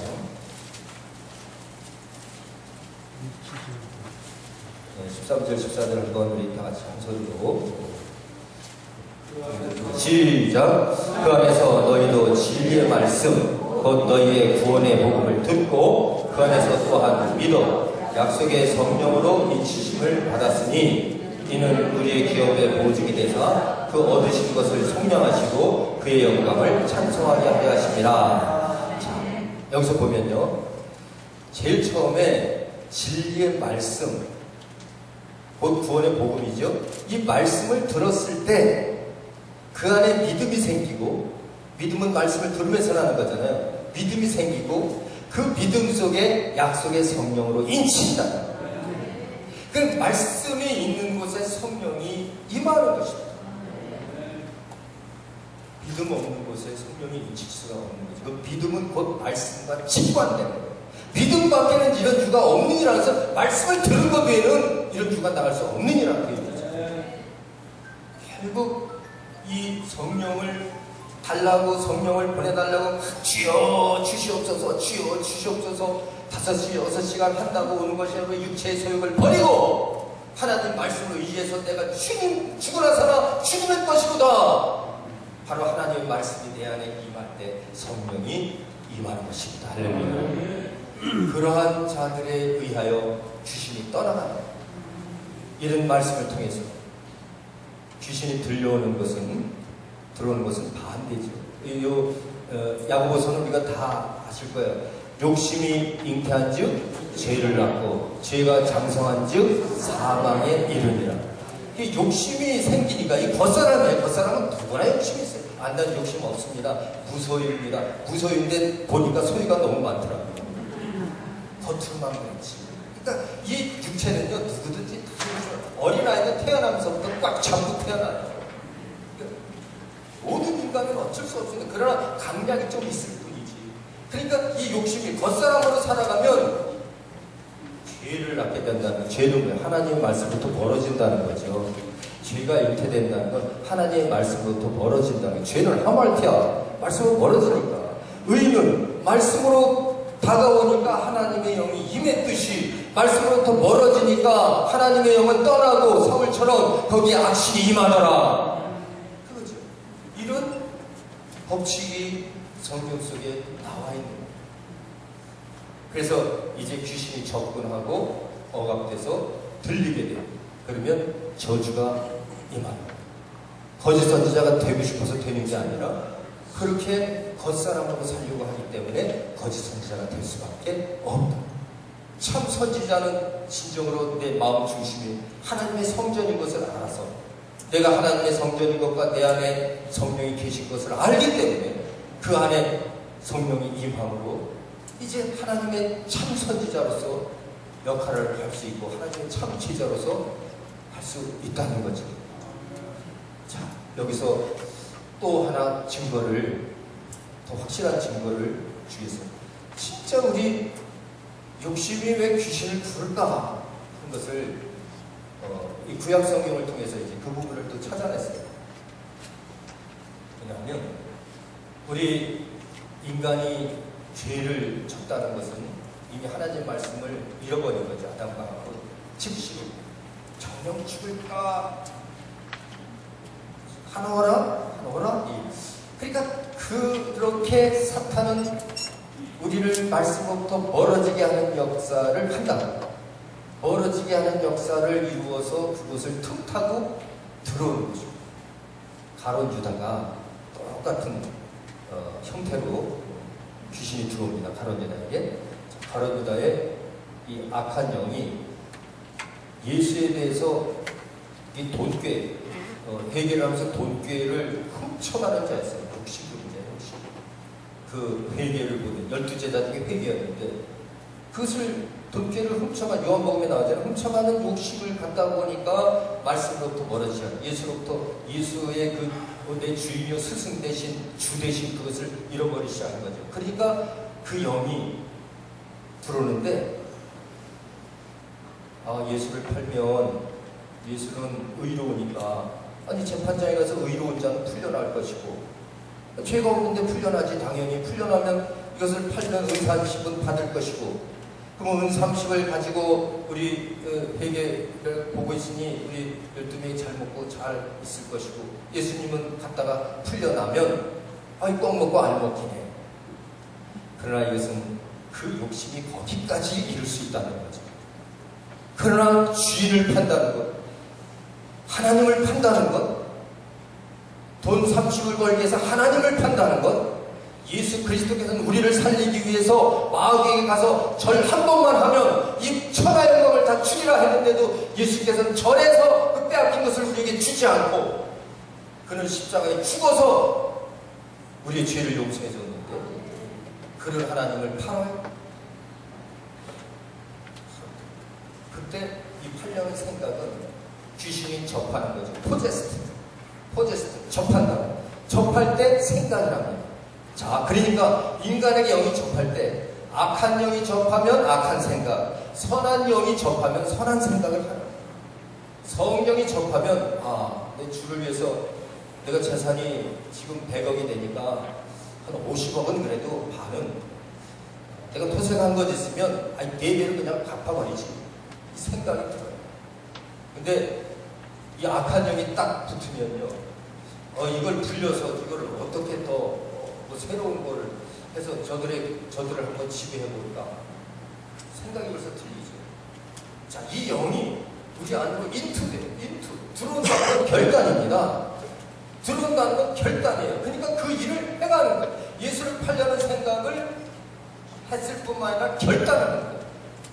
13절, 14절 한번 우리 다 같이 한 소리로 시작. 그 안에서 너희도 진리의 말씀 곧 너희의 구원의 복음을 듣고 그 안에서 또한 믿어 약속의 성령으로 인치심을 받았으니 이는 우리의 기업의 보증이 되사 그 얻으신 것을 속량하시고 그의 영광을 찬송하게 하려 하심이라. 자, 여기서 보면요, 제일 처음에 진리의 말씀 곧 구원의 복음이죠. 이 말씀을 들었을 때 그 안에 믿음이 생기고, 믿음은 말씀을 들으면서 나는 거잖아요. 믿음이 생기고 그 믿음 속에 약속의 성령으로 인친다. 그 말씀이 있는 곳에 성령이 임하는 것입니다. 믿음 없는 곳에 성령이 인칠 수가 없는 거죠. 그 믿음은 곧 말씀과 직관되는 거예요. 믿음 밖에는 이런 주가 없느니라 해서 말씀을 들은 것 외에는 이런 주가 나갈 수 없느니라 그 얘기죠. 결국 이 성령을 달라고, 성령을 보내달라고 주여 주시옵소서, 주여 주시옵소서 5시, 6시간 한다고 오는 것이 아니고 육체의 소욕을 버리고 하나님 말씀을 의지해서 내가 주님 죽으나 살아 주님의 것이로다. 바로 하나님의 말씀이 내 안에 임할 때 성령이 임하는 것입니다. 할렐루야. 그러한 자들에 의하여 귀신이 떠나간다. 이런 말씀을 통해서 귀신이 들어오는 것은 반대죠. 야고보서는 우리가 다 아실 거예요. 욕심이 잉태한즉 죄를 낳고 죄가 장성한즉 사망에 이르니라. 이 욕심이 생기니까 이 겉사람이에요. 겉사람은 누구나 욕심이 있어요. 안다는 욕심 없습니다. 무소유입니다. 무소유인데 보니까 소유가 너무 많더라고요. 겉으로만 그렇지. 그러니까 이 육체는요, 누구든지 어린아이도 태어나면서부터 꽉 잡고 태어나요. 모든 인간은 어쩔 수 없습니다. 그러나 강약이 좀 있을 뿐이지. 그러니까 이 욕심이 겉사람으로 살아가면 죄를 낳게 된다는, 죄는 왜? 하나님의 말씀부터 멀어진다는 거죠. 죄가 잉태된다는 건 하나님의 말씀으로부터 멀어진다는 게, 죄는 하말티야. 말씀으로 멀어지니까. 의는 말씀으로 다가오니까 하나님의 영이 임했듯이 말씀으로부터 멀어지니까 하나님의 영은 떠나고 사울처럼 거기에 악신이 임하더라. 그거죠. 이런 법칙이 성경 속에 나와 있는 거예요. 그래서 이제 귀신이 접근하고 억압돼서 들리게 돼요. 그러면 저주가 임합니다. 거짓 선지자가 되고 싶어서 되는 게 아니라 그렇게 겉사람으로 살려고 하기 때문에 거짓 선지자가 될 수밖에 없다. 참 선지자는 진정으로 내 마음 중심이 하나님의 성전인 것을 알아서, 내가 하나님의 성전인 것과 내 안에 성령이 계신 것을 알기 때문에 그 안에 성령이 임함으로 이제 하나님의 참 선지자로서 역할을 할 수 있고 하나님의 참 제자로서 할 수 있다는 거죠. 자, 여기서 또 하나 증거를, 더 확실한 증거를 주기 위해서, 진짜 우리 욕심이 왜 귀신을 부를까 하는 것을 이 구약 성경을 통해서 이제 그 부분을 또 찾아냈어요. 왜냐하면 우리 인간이 죄를 졌다는 것은 이미 하나님 말씀을 잃어버린 거죠. 아담과 하와. 즉시 정령 죽을까 하노라. 그러니까 그렇게 사탄은 우리를 말씀으로부터 멀어지게 하는 역사를 한다. 멀어지게 하는 역사를 이루어서 그것을 틈타고 들어오는 거죠. 가룟 유다가 똑같은 형태로 귀신이 들어옵니다. 가룟 유다에게. 가룟 유다의 이 악한 영이 예수에 대해서 이 돈꾀, 회개를 하면서 돈꾀를 훔쳐가는 자였어요. 욕심부리자, 욕심. 그 회개를 보는 12제자 중에 회개였는데 그것을 돈꾀를 훔쳐간, 요한복음에 나오잖아요. 훔쳐가는 욕심을 갖다 보니까 말씀으로부터 멀어지죠. 예수로부터, 예수의 그 내 주인이요 스승 대신 주 대신 그것을 잃어버리기 시작한 거죠. 그러니까 그 영이 들어오는데, 예수를 팔면 예수는 의로우니까, 아니 재판장에 가서 의로운 자는 풀려날 것이고, 죄가 없는데 풀려나지. 당연히 풀려나면 이것을 팔면 은 30은 받을 것이고, 그러면 은 30을 가지고 우리 회개를 보고 있으니 우리 12명이 잘 먹고 잘 있을 것이고, 예수님은 갔다가 풀려나면 꽉 먹고 안 먹히네. 그러나 이것은 그 욕심이 거기까지 이룰 수 있다는 거죠. 그러나 주인을 판다는 것, 하나님을 판다는 것, 돈 30을 벌기 위해서 하나님을 판다는 것, 예수 그리스도께서는 우리를 살리기 위해서 마귀에게 가서 절 한 번만 하면 이 천하 영광을 다 주리라 했는데도 예수께서는 절에서 그 빼앗긴 것을 우리에게 주지 않고 그는 십자가에 죽어서 우리의 죄를 용서해 줬는데, 그를 하나님을 팔아요? 그때 이 팔려는 생각은 귀신이 접하는 거죠. 포제스트, 접한다. 접할 때 생각이랍니다. 자, 그러니까 인간에게 영이 접할 때 악한 영이 접하면 악한 생각, 선한 영이 접하면 선한 생각을 하는 거예요. 성령이 접하면 내 주를 위해서 내가 재산이 지금 100억이 되니까 한 50억은 그래도 반은 내가 토색한 것 있으면 4배를 그냥 갚아버리지, 이 생각이 들어요. 근데 이 악한 영이 딱 붙으면요, 이걸 불려서 이걸 어떻게 더 새로운 거를 해서 저들을 한번 지배해볼까 생각이 벌써 들리죠. 자, 이 영이 우리 안으로 들어온다는 건 결단입니다. 들어온다는 건 결단이에요. 그러니까 그 일을 행하는 거예요. 예수를 팔려는 생각을 했을 뿐만 아니라 결단하는 거예요.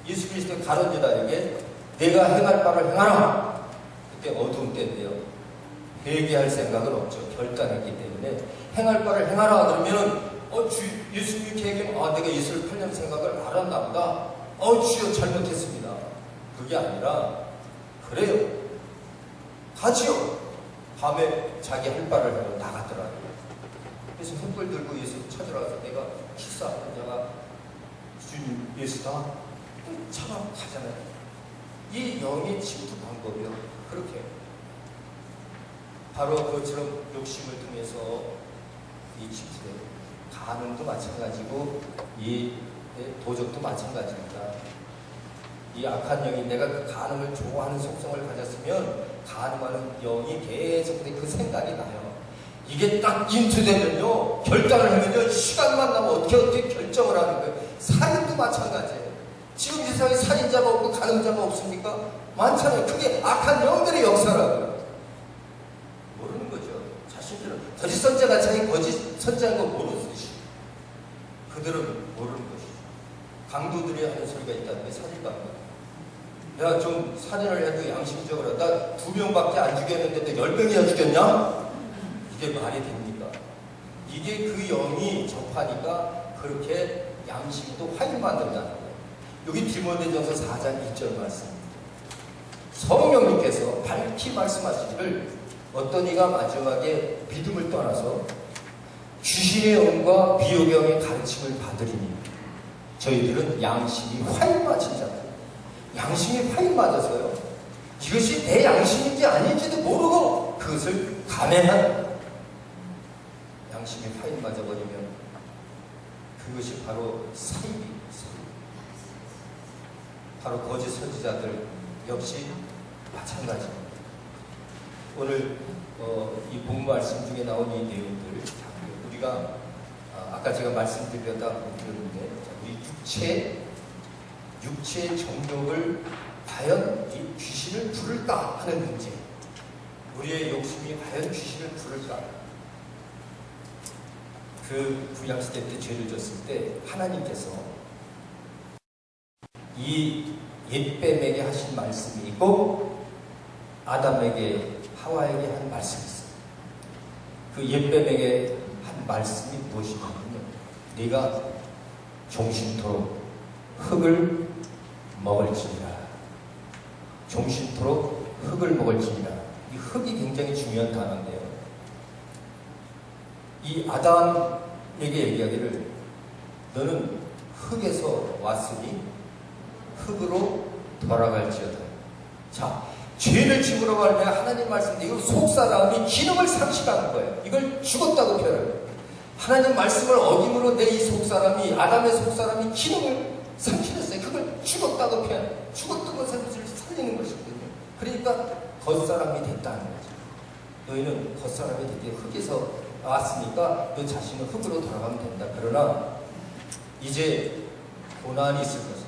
예수 그리스도의 가룟 유다에게 내가 행할 바를 행하라. 그때 어두운 때인데요, 회개할 생각은 없죠. 결단했기 때문에 행할 바를 행하라 그러면은 예수님이 얘기하면 내가 예수를 팔려는 생각을 알았나 보다. 주여 잘못했습니다. 그게 아니라 그래요, 가지요. 밤에 자기 할 바를 하고 나가더라고요. 그래서 횃불 들고 예수 찾으러 가서 내가 키스하는 자가 주님 예수다. 차가 가잖아요. 이 영의 침투 방법이요, 그렇게 바로 그처럼 욕심을 통해서 이 간음도 마찬가지고 이 도적도 마찬가지입니다. 이 악한 영이 내가 그 간음을 좋아하는 속성을 가졌으면 간음하는 영이 계속 그 생각이 나요. 이게 딱 인투되면요, 결단을 하면요, 시간만 나면 어떻게 결정을 하는 거예요. 살인도 마찬가지예요. 지금 이 세상에 살인자가 없고 간음자가 없습니까? 많잖아요. 그게 악한 영들의 역사라고요. 모르는 거죠. 자신들은 거짓 선자가 자기 거짓 선자인 거 모르는 것이죠. 그들은 모르는 것이죠. 강도들이 하는 소리가 있다는 게 살인방입니다. 내가 좀 살인을 해도 양심적으로 나 2명밖에 안 죽였는데 너 10명이나 죽였냐? 이게 말이 됩니까? 이게 그 영이 접하니까 그렇게 양심도 화인받는다는 거예요. 여기 디모데전서 4장 1절 말씀입니다. 성령님께서 밝히 말씀하시기를 어떤 이가 마지막에 믿음을 떠나서 귀신의 영과 비옥의 영의 가르침을 받으리니 저희들은 양심이 화인맞은 자들. 양심이 화인맞아서요, 이것이 내 양심인지 아닌지도 모르고 그것을 감행한 양심이 화인맞아버리면 그것이 바로 사입입니다. 바로 거짓 선지자들 역시 마찬가지입니다. 오늘 이 본 말씀 중에 나온 이 내용들, 우리가 아까 제가 말씀드렸다 드렸는데, 우리 육체의 정욕을 과연 이 귀신을 부를까 하는 문제, 우리의 욕심이 과연 귀신을 부를까. 그 구약시대 때 죄를 졌을 때 하나님께서 이 옛뱀에게 하신 말씀이 있고 아담에게, 하와에게 한 말씀이 있어요. 그 옛뱀에게 한 말씀이 무엇이냐면요, 네가 종신토록 흙을 먹을지니라. 종신토록 흙을 먹을지니라. 이 흙이 굉장히 중요한 단어인데요, 이 아담에게 얘기하기를 너는 흙에서 왔으니 흙으로 돌아갈지어다. 자, 죄를 지으러 가면 하나님 말씀인데 이거 속사람이 기능을 상실하는 거예요. 이걸 죽었다고 표현해요. 하나님 말씀을 어김으로 내 이 속사람이, 아담의 속사람이 기능을 상실했어요. 그걸 죽었다고 표현해요. 죽었던 것을 살리는 것이거든요. 그러니까 겉사람이 됐다는 거죠. 너희는 겉사람이 됐기 흙에서 나왔으니까 너 자신은 흙으로 돌아가면 된다. 그러나 이제 고난이 있을 것이다.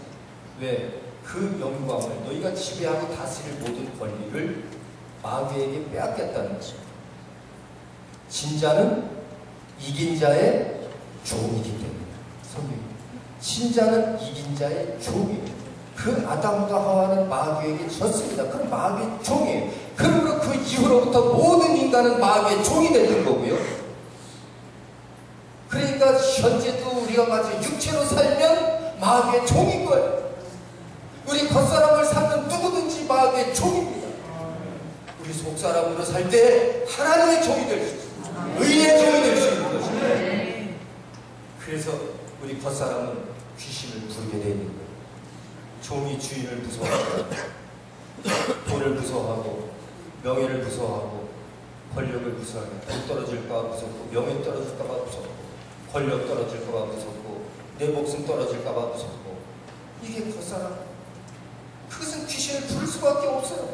왜? 그 영광을, 너희가 지배하고 다스릴 모든 권리를 마귀에게 빼앗겼다는 것입니다. 진자는 이긴 자의 종이기 때문에. 성경이 진자는 이긴 자의 종이에요. 그 아담과 하와는 마귀에게 졌습니다. 그럼 마귀의 종이에요. 그러므로 그 이후로부터 모든 인간은 마귀의 종이 되는 거고요. 그러니까 현재도 우리가 마치 육체로 살면 마귀의 종인 거예요. 우리 겉사람을 살면 누구든지 마귀의 종입니다. 우리 속사람으로 살 때 하나님의 종이 될 수 있습니다. 의의 종이 될 수 있는 것입니다. 그래서 우리 겉사람은 귀신을 부르게 되는 거예요. 종이 주인을 무서워하고, 돈을 무서워하고, 명예를 무서워하고, 권력을 무서워하고, 돈 떨어질까 봐 무섭고, 명예 떨어질까 봐 무섭고, 권력 떨어질까 봐 무섭고, 내 목숨 떨어질까 봐 무섭고, 이게 겉사람. 그것은 귀신을 부를 수밖에 없어요.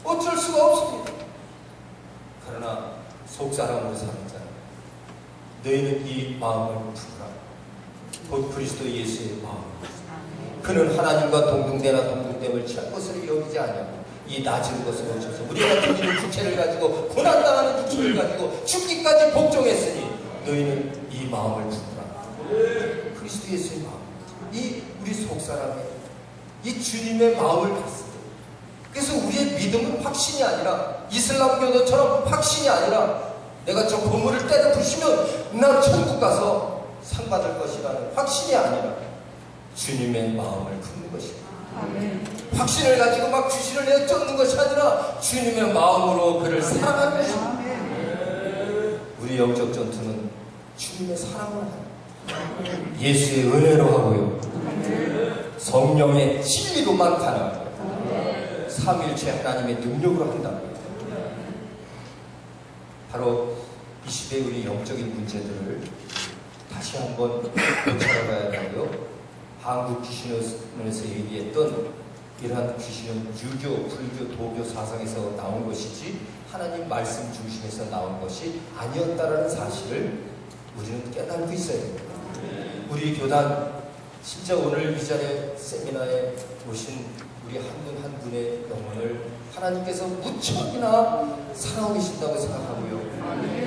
어쩔 수가 없습니다. 그러나 속사람으로 사는 자는 너희는 이 마음을 부르라. 곧 그리스도 예수의 마음. 그는 하나님과 동등되나 동등됨을 취할 것을 여기지 아니하고 이 낮은 것을 오셔서 우리 같은 이는 육체를 가지고 고난당하는 육체를 가지고 죽기까지 복종했으니 너희는 이 마음을 부르라. 그리스도 예수의 마음. 이 우리 속사람의 이 주님의 마음을 봤습니다. 그래서 우리의 믿음은 확신이 아니라, 이슬람교도처럼 확신이 아니라 내가 저 건물을 때려 부시면 난 천국 가서 상 받을 것이라는 확신이 아니라 주님의 마음을 품는 것입니다. 확신을 가지고 막 귀신을 내쫓는 것이 아니라 주님의 마음으로 그를 사랑하는 것입니다. 우리 영적 전투는 주님의 사랑을 하는, 예수의 은혜로 하고요, 성령의 진리로만 가능합니다. 삼위일체 하나님의 능력으로 한다고요. 바로 이 시대의 우리 영적인 문제들을 다시 한번 고쳐나가야 하고요. 한국 귀신론에서 얘기했던 이러한 귀신은 유교, 불교, 도교 사상에서 나온 것이지 하나님 말씀 중심에서 나온 것이 아니었다라는 사실을 우리는 깨닫고 있어야 됩니다. 우리 교단 진짜 오늘 이 자리에 세미나에 오신 우리 한 분 한 분의 영혼을 하나님께서 무척이나 사랑하고 계신다고 생각하고요.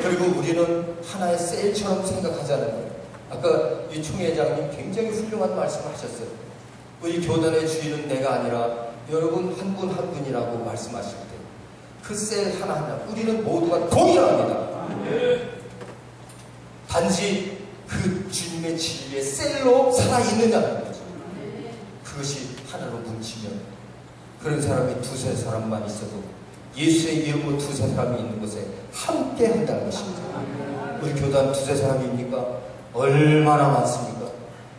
그리고 우리는 하나의 셀처럼 생각하자는 거예요. 아까 이 총회장님 굉장히 훌륭한 말씀을 하셨어요. 우리 교단의 주인은 내가 아니라 여러분 한 분 한 분이라고 말씀하실 때 그 셀 하나하나 우리는 모두가 동일합니다. 단지 그 주님의 진리의 셀로 살아있느냐는 거죠. 그것이 하나로 뭉치면 그런 사람이 두세 사람만 있어도 예수의 이름으로 두세 사람이 있는 곳에 함께 한다는 것입니다. 우리 교단 두세 사람입니까? 얼마나 많습니까?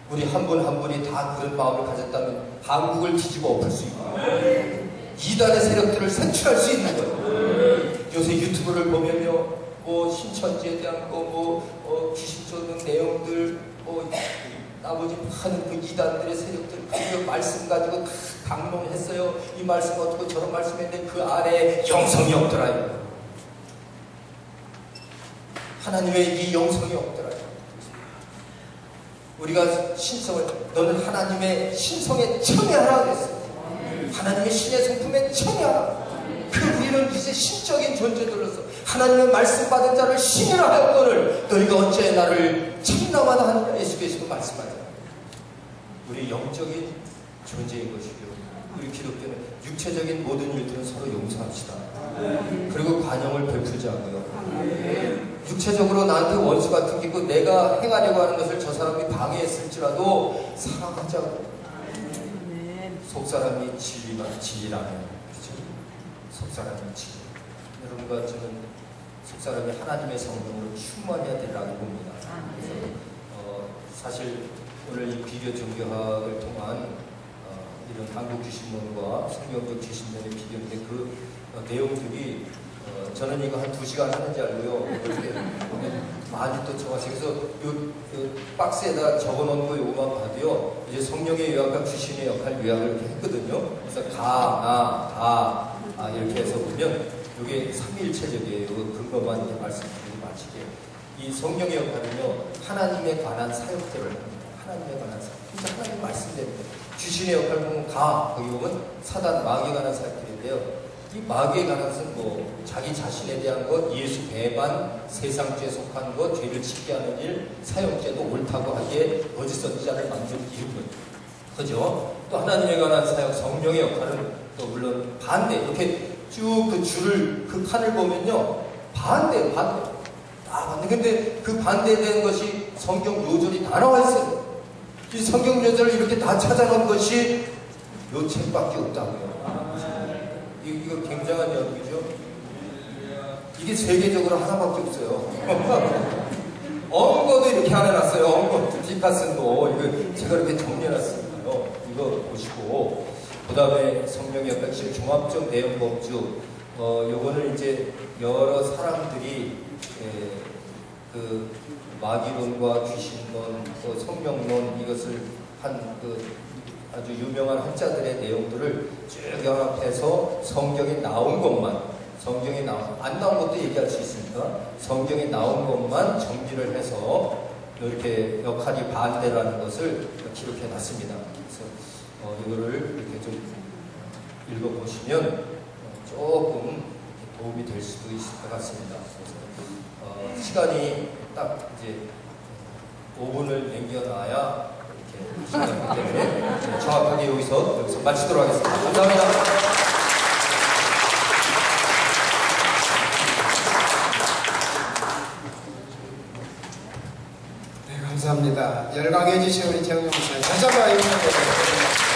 우리 한 분 한 분이 다 그런 마음을 가졌다면 한국을 뒤집어 엎을 수 있고 이단의 세력들을 색출할 수 있는 거예요. 요새 유튜브를 보면요, 뭐 신천지에 대한 거, 귀신 쫓는 내용들, 나머지 많은 그 이단들의 세력들 그 말씀 가지고 다 강론했어요. 이 말씀 어떻고 저런 말씀했는데 그 안에 영성이 없더라. 하나님의 이 영성이 없더라. 우리가 신성을, 너는 하나님의 신성에 청해하라 그랬어요. 하나님의 신의 성품에 청해하라. 그 우리는 이제 신적인 존재들로서 하나님의 말씀 받은 자를 신이라 하였거늘 너희가 어째 나를 참나마다 하느냐. 예수께서 말씀하잖아요. 우리 영적인 존재인 것이고요. 우리 기독교는 육체적인 모든 일들은 서로 용서합시다. 그리고 관용을 베풀자고요. 육체적으로 나한테 원수 같은 게 있고 내가 행하려고 하는 것을 저 사람이 방해했을지라도 사랑하자고. 속사람이 진리라면 그렇죠? 속사람이 진리. 여러분과 저는 속사람이 하나님의 성령으로 충만해야 되라고 봅니다. 그래서 사실 오늘 이 비교 종교학을 통한 이런 한국 귀신론과 성경적 귀신론의 비교인데 그 내용들이 저는 이거 한 2시간 하는지 알고요. 그렇게 많이 또 적었어요. 그래서 요 박스에다 적어놓은 거 요것만 봐도요. 이제 성령의 요약과 귀신의 역할 요약을 이렇게 했거든요. 그래서 이렇게 해서 보면 이게 삼위일체적이에요. 요 근거만 이제 말씀드리고 마치게. 이 성령의 역할은요. 하나님에 관한 사역들을 합니다. 하나님에 관한 사역. 진짜 하나님 말씀대로. 귀신의 역할을 보면 거기 보면 사단, 마귀에 관한 사역들인데요. 이 마귀에 관한 것은 자기 자신에 대한 것, 예수 배반, 세상죄에 속한 것, 죄를 짓게 하는 일, 사형죄도 옳다고 하기에 거짓 선지자를 만든 이유는 그죠? 또 하나님에 관한 사역, 성령의 역할은 또 물론 반대. 이렇게 쭉 그 줄을, 그 칸을 보면요. 반대. 근데 그 반대되는 것이 성경 요절이 다 나와 있어요. 이 성경 요절을 이렇게 다 찾아놓은 것이 요 책밖에 없다고요. 이거 굉장한 연구죠. 이게 세계적으로 하나밖에 없어요. 언거도 이렇게 해놨어요. 언거, 디카슨도 이거 제가 이렇게 정리해놨으니까요. 이거 보시고 그 다음에 성령의 역할, 종합적 내용 범주. 요거는 이제 여러 사람들이 그 마귀론과 귀신론, 또 성령론 이것을 한 아주 유명한 학자들의 내용들을 쭉 연합해서 성경에 나온 것만, 안 나온 것도 얘기할 수 있으니까 성경에 나온 것만 정리를 해서 이렇게 역할이 반대라는 것을 기록해 놨습니다. 그래서 이거를 이렇게 좀 읽어보시면 조금 도움이 될 수도 있을 것 같습니다. 그래서 시간이 딱 이제 5분을 남겨놔야 시간이기 때문에 정확하게 여기서 마치도록 하겠습니다. 감사합니다. 네, 감사합니다. 열광해 주신 우리 재영 목사님 다시 한번 인사드리겠습니다.